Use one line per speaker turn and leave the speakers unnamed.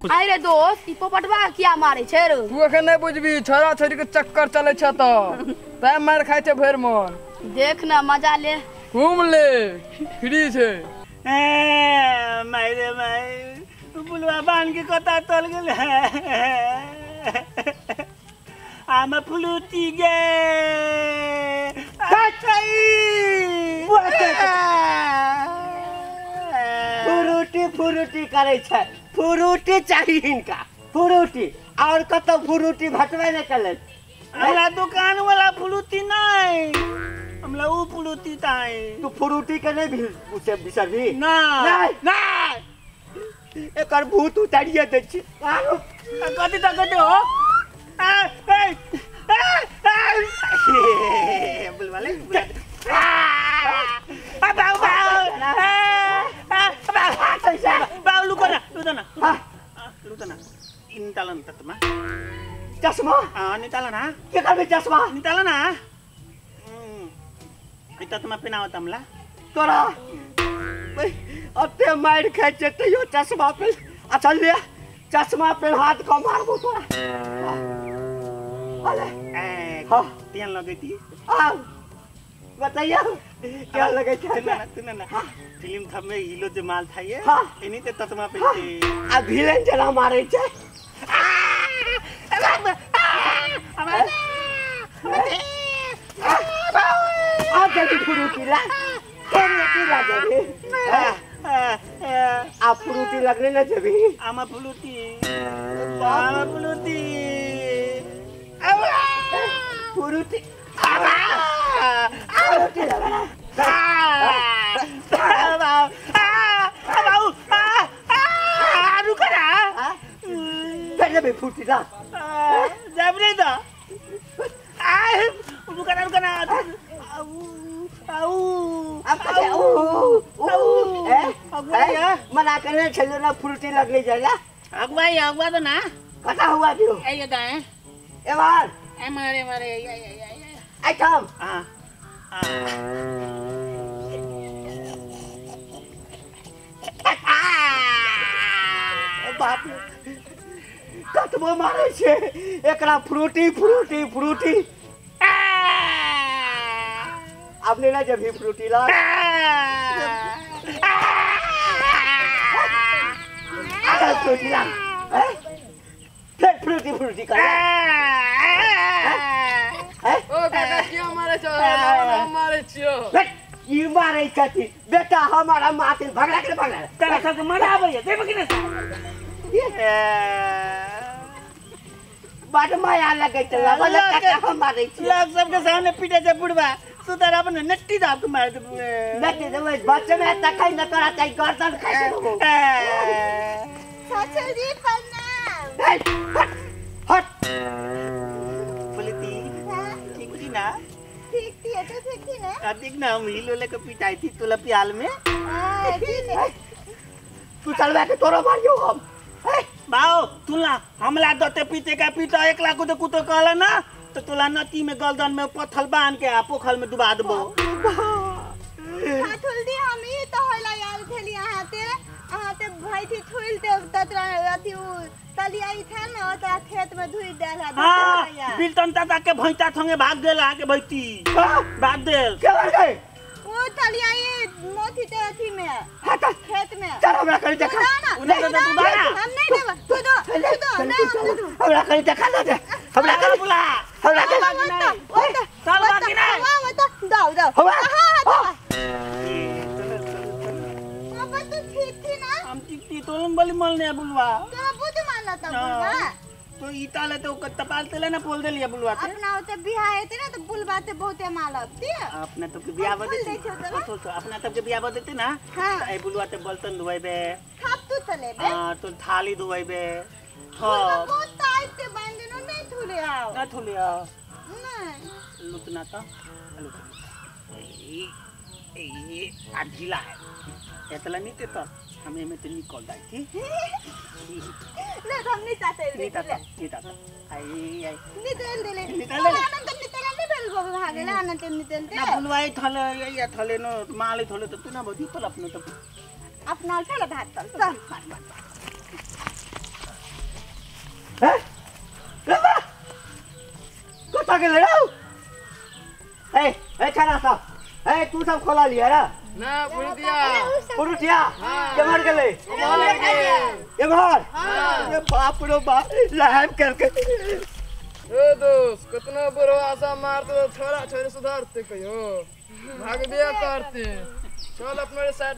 अरे दोस्त ई पोपटवा किया मारे छे रे
तू एखन नहीं बुझबी छोरा छोरी के चक्कर चले छ त तै मार खाय छे भर मन
देख ना मजा ले
घूम ले फ्री छे
माय रे माय बुलवा बान के कता तल गेल आम फुलुती गे फुरुटी फुरुटी करे छे फुरुटी चाहिए इनका फुरुटी और कत फुरुटी भटवे नहीं चले हमरा दुकान वाला फुरुटी नहीं हमला ऊ फुरुटी ताई तू फुरुटी के नहीं भी उसे बिसर भी ना नहीं एकर भूत उतारिए दे छी कथि त कथि हो बुलवाले Lutana. Intalan tatma. Chasma? Nitalana. Kita be chasma. Nitalana. Ita tuma pinaw tamla. Tora. अते मार खाचे त यो चश्मा पे अच्छा ले चश्मा पे हाथ को मारबो तोरा अले हां तेल लगैती बताइए क्या लगे ना फिल्म था में हीरो जो माल था ये इन्हीं ते तत्मा पे आ विलेन जना मारे छे आ जल्दी फुरुटी ला जबी आ फुरुटी लगने ना जबी आमा फुरुटी फुरुटी फुटी ला जब नहीं था मना करने चलो ना फुरुटी लगने जाएगा अगवा तो ना कटा हुआ क्यों ये तो है ए बार ए मारे आई कम बाप कतबो मारे छे एकरा फ्रूटी आपने ना जब ही फ्रूटी ला फ्रूटी ला फिर फ्रूटी कर
ओ काका क्यों मारे छो मारे छियो
ये मारे छथि बेटा हमारा माथे भगला तेरा सब मना आबे देब कि नहीं बड़ माया लगे चला वाला काका हमारे छी लोग सबके सामने पीटे जे बुढ़वा सुधर अपन नट्टी दाब के मार दे नट्टी दे बच्चे में तकाई न करा चाहि गर्दन खाई हो सचरी प्रणाम हट पुलिती ठीक थी ना ठीक थी ना अधिक ना हम हिलो लेके पिटाई थी तुला प्याल में तू चलवा के तोरो मारियो हम बाओ तुला हमला दते पीते का पीता 1 लाख को तो कुतो कहला ना तो तुला नती में गर्दन में पत्थर बांध के पोखल में डुबा देबो
हाथुल दी हमी तो होला यार खेली आते भाई थी छुइल ते ततरा अथी तलियाई था ना तो खेत में धुई देला
हां बिलतन दादा के भैंता संगे भाग गेला के भैती भाग देल के कर गए
वो तलियाई मोथी ते अथी में खेत में
चल हमरा कर देखा उन्हें तो तू दाना
हम नहीं देब तू दो ना
हमरा कर देखा ना दे हमरा कर बुला हमरा कर चल बाकी नहीं
हां वो तो दाओ हां अब तू ठीक थी ना
हम ठीक थी तो बली मलने बुलवा
तो बुझ मानला त बुलवा
तो इताले तो तपाल तेले ना बोल देलिए बुलवा ते
अपना होते बियाह हेते ना तो बुलवा ते बहुते मालक थी
अपने तो के बियाह बदे तो अपना तब के बियाह बदे ना ए बुलवा ते बर्तन धोइबे
खाप तू चले बे
हां तो थाली धोइबे
हां बहुत टाइट से बांधनो नहीं थुले आओ
ना थुले आओ
नहीं
लुटना तो ए आजिला है एतला नहीं ते तो हमें में तो निकल जाई थी
ना हम नहीं चाहते
नहीं चाहता आई
निकल दे आनंद निकल नहीं बेल गो भागेला आनंद निकल दे
ना बुलवाई थले या थले न माले थले तो तू ना बदी तो अपने तो
अपना चल भाग चल
हैं लबा कता के लड़ाओ ए खाना सब तू सब खोला लिया रा
ना पुरुतिया
पुरुटिया के मार गेले ये मार ये बाप रो बाप लाइव करके
ए दोस्त कितना बुरा आशा मारते तो छोरा छोरी सुधारते कहियो भाग बिया करते चल अपने साइड